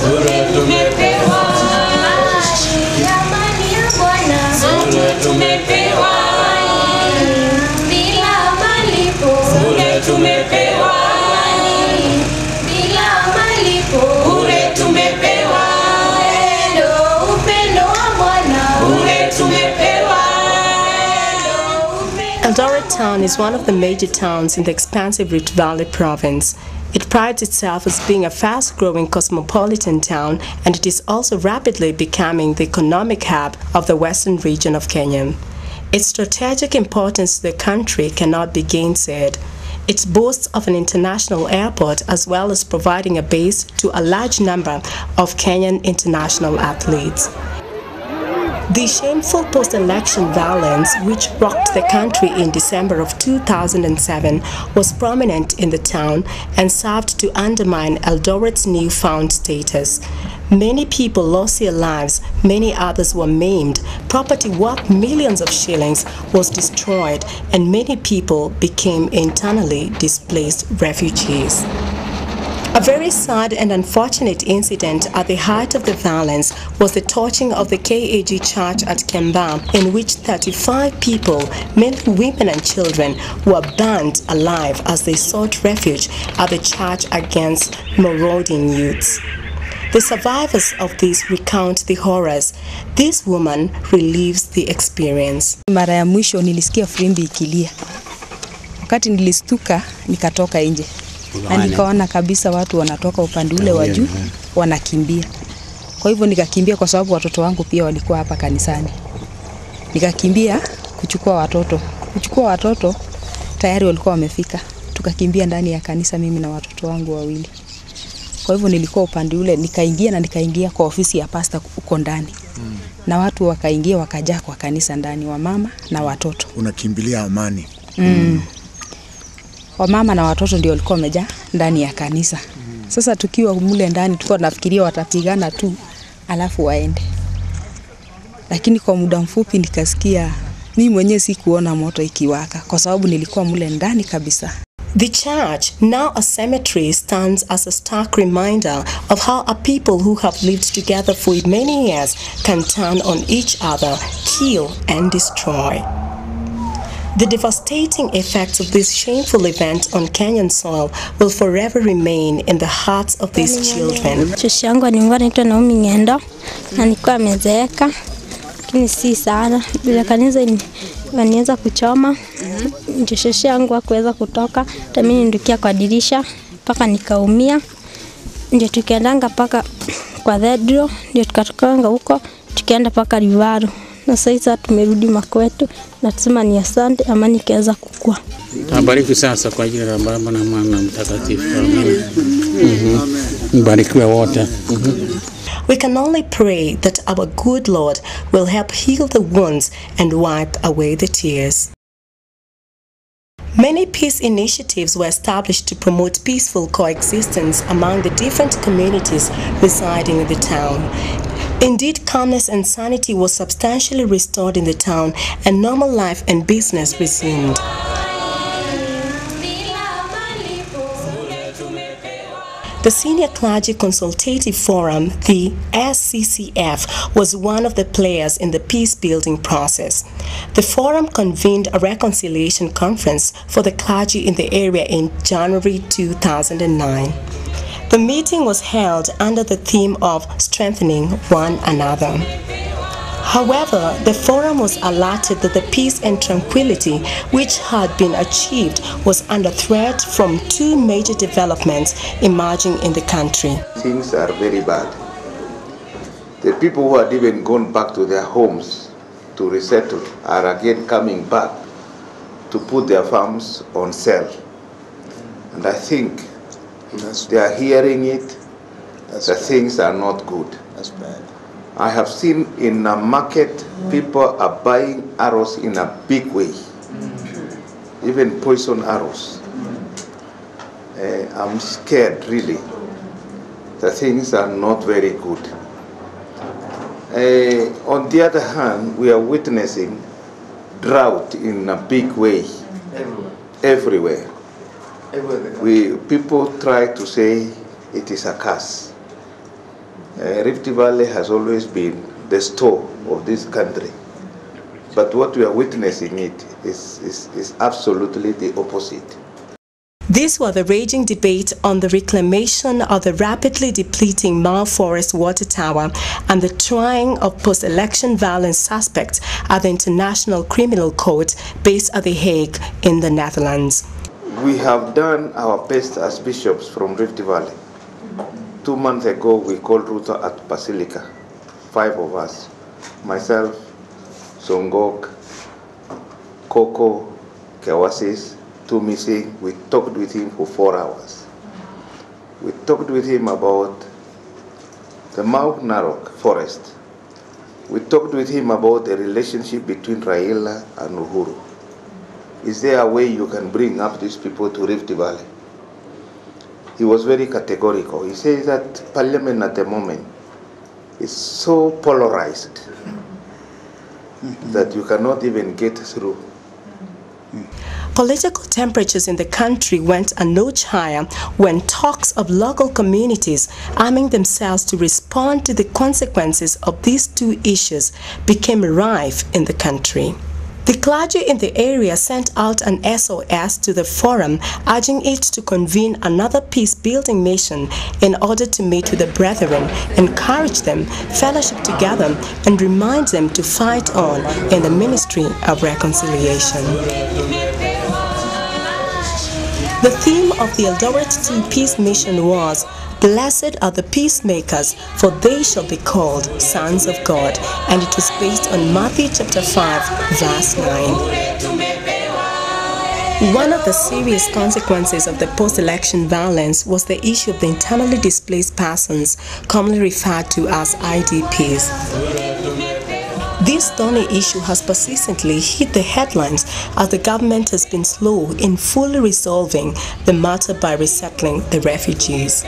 bure tumepewa, amani ya Bwana bure tumepewa, bila malipo, bure tumepewa, bila malipo, bure tumepewa, upendo wa Bwana bure tumepewa. Eldoret Town is one of the major towns in the expansive Rift Valley province. It prides itself as being a fast-growing cosmopolitan town, and it is also rapidly becoming the economic hub of the western region of Kenya. Its strategic importance to the country cannot be gainsaid. It boasts of an international airport as well as providing a base to a large number of Kenyan international athletes. The shameful post-election violence which rocked the country in December of 2007 was prominent in the town and served to undermine Eldoret's newfound status. Many people lost their lives, many others were maimed, property worth millions of shillings was destroyed, and many people became internally displaced refugees. A very sad and unfortunate incident at the height of the violence was the torching of the KAG church at Kemba, in which 35 people, mainly women and children, were burned alive as they sought refuge at the church against marauding youths. The survivors of this recount the horrors. This woman relieves the experience. Mara ya mwisho nilisikia firimbi ikilia. Wakati nilistuka nikatoka nje. Na nikaona kabisa watu wanatoka upande ule wa juu wanakimbia. Kwa hivyo nikakimbia kwa sababu watoto wangu pia walikuwa hapa kanisani. Nikakimbia kuchukua watoto tayari walikuwa wamefika. Tukakimbia ndani ya kanisa mimi na watoto wangu wawili. Kwa hivyo nilikuwa upande ule nikaingia kwa ofisi ya pastor uko ndani. Na watu wakaingia wakajaa kwa kanisa ndani, wa mama na watoto. Unakimbilia amani. Wamama na watoto ndio walikuwa wamejaa ndani ya kanisa. Sasa tukiwa mule ndani tulikuwa tunafikiria watapigana tu alafu waende. Lakini kwa muda mfupi nikasikia mimi mwenyewe sikuona moto ikiwaka kwa sababu nilikuwa mule ndani kabisa. The church, now a cemetery, stands as a stark reminder of how a people who have lived together for many years can turn on each other, kill and destroy. The devastating effects of this shameful event on Kenyan soil will forever remain in the hearts of these children. Shosho yangu alikuwa anaitwa Naomi Ngendo, na alikuwa amezeeka, lakini si sana. Bila kanisa waniweza kuchoma. Shosho yangu hakuweza kutoka, hata mimi nilikia kwa dirisha mpaka nikaumia. Ndio tukaendanga paka kwa Thedro, ndio tukatokanga huko, tukaenda paka Rivaru. Na sasa tumerudi makwetu na tusema ni asante, amani ikaweza kukua. Nabariki sasa kwa jina la Baba na Mwana na Mtakatifu. Amen. Mbarikiwe wote. We can only pray that our good Lord will help heal the wounds and wipe away the tears. Many peace initiatives were established to promote peaceful coexistence among the different communities residing in the town. Indeed, calmness and sanity was substantially restored in the town, and normal life and business resumed. The Senior Clergy Consultative Forum, the SCCF, was one of the players in the peace-building process. The forum convened a reconciliation conference for the clergy in the area in January 2009. The meeting was held under the theme of strengthening one another. However, the forum was alerted that the peace and tranquility which had been achieved was under threat from two major developments emerging in the country. Things are very bad. The people who had even gone back to their homes to resettle are again coming back to put their farms on sale. And I think they are hearing it, that things are not good. That's bad. I have seen in a market, people are buying arrows in a big way, even poison arrows. I'm scared, really. The things are not very good. On the other hand, we are witnessing drought in a big way. Everywhere. People try to say it is a curse, Rift Valley has always been the store of this country. But what we are witnessing is absolutely the opposite. These were the raging debate on the reclamation of the rapidly depleting Mile Forest water tower and the trying of post-election violence suspects at the International Criminal Court based at The Hague in the Netherlands. We have done our best as bishops from Rift Valley. 2 months ago, we called Ruta at Basilica, 5 of us, myself, Songok, Koko, Kewasis, 2 missing. We talked with him for 4 hours. We talked with him about the Mount Narok forest. We talked with him about the relationship between Raila and Uhuru. Is there a way you can bring up these people to Rift Valley? He was very categorical. He says that Parliament at the moment is so polarized that you cannot even get through. Political temperatures in the country went a notch higher when talks of local communities arming themselves to respond to the consequences of these two issues became rife in the country. The clergy in the area sent out an SOS to the forum urging it to convene another peace-building mission in order to meet with the brethren, encourage them, fellowship together, and remind them to fight on in the ministry of reconciliation. The theme of the Eldoret II Peace Mission was, "Blessed are the peacemakers, for they shall be called sons of God," and it was based on Matthew chapter 5, verse 9. One of the serious consequences of the post-election violence was the issue of the internally displaced persons, commonly referred to as IDPs. This thorny issue has persistently hit the headlines as the government has been slow in fully resolving the matter by resettling the refugees.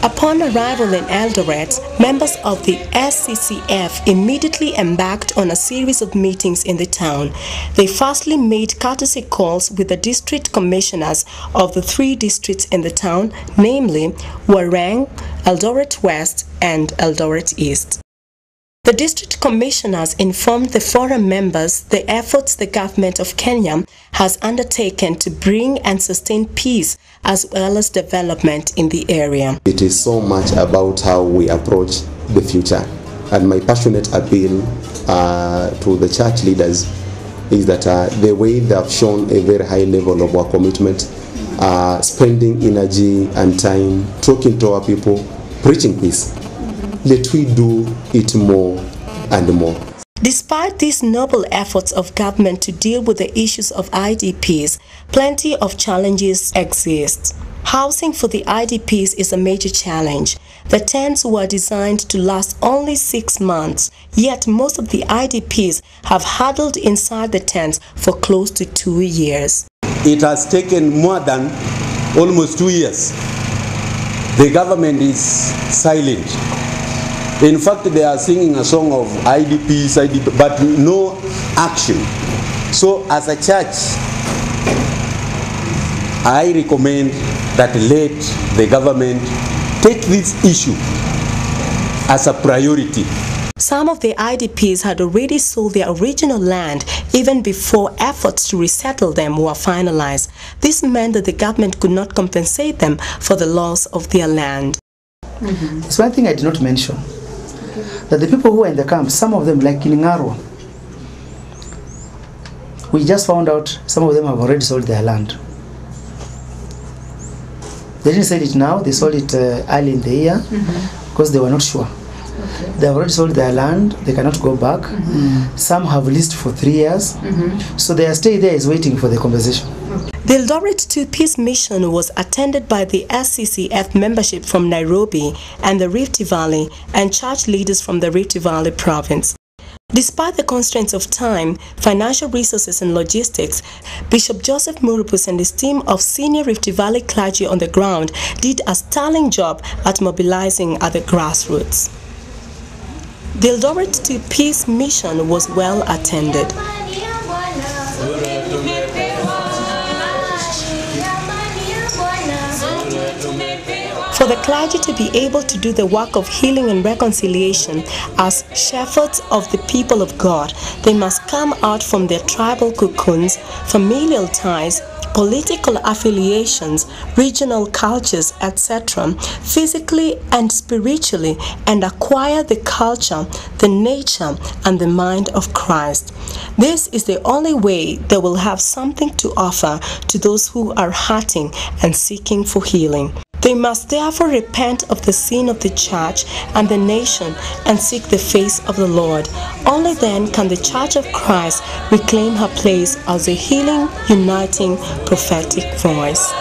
Upon arrival in Eldoret, members of the SCCF immediately embarked on a series of meetings in the town. They firstly made courtesy calls with the district commissioners of the 3 districts in the town, namely Warang, Eldoret West, and Eldoret East. The district commissioners informed the forum members the efforts the government of Kenya has undertaken to bring and sustain peace as well as development in the area. It is so much about how we approach the future, and my passionate appeal to the church leaders is that the way they have shown a very high level of our commitment, spending energy and time talking to our people, preaching peace. Let we do it more and more. Despite these noble efforts of government to deal with the issues of IDPs, plenty of challenges exist. Housing for the IDPs is a major challenge. The tents were designed to last only 6 months, yet most of the IDPs have huddled inside the tents for close to 2 years. It has taken more than almost 2 years. The government is silent. In fact, they are singing a song of IDPs, but no action. So as a church, I recommend that let the government take this issue as a priority. Some of the IDPs had already sold their original land even before efforts to resettle them were finalized. This meant that the government could not compensate them for the loss of their land. So one thing I did not mention, that the people who are in the camp, some of them, like in Ngaro, we just found out some of them have already sold their land. They didn't sell it now, they sold it early in the year because they were not sure. They have already sold their land, they cannot go back. Some have leased for 3 years, so their stay there is waiting for the compensation. The Eldoret II Peace Mission was attended by the SCCF membership from Nairobi and the Rift Valley and church leaders from the Rift Valley province. Despite the constraints of time, financial resources and logistics, Bishop Joseph Murupus and his team of senior Rift Valley clergy on the ground did a sterling job at mobilizing at the grassroots. The Eldoret II Peace Mission was well attended. For the clergy to be able to do the work of healing and reconciliation as shepherds of the people of God, they must come out from their tribal cocoons, familial ties, political affiliations, regional cultures, etc., physically and spiritually, and acquire the culture, the nature, and the mind of Christ. This is the only way they will have something to offer to those who are hurting and seeking for healing. They must therefore repent of the sin of the church and the nation and seek the face of the Lord. Only then can the Church of Christ reclaim her place as a healing, uniting, prophetic voice.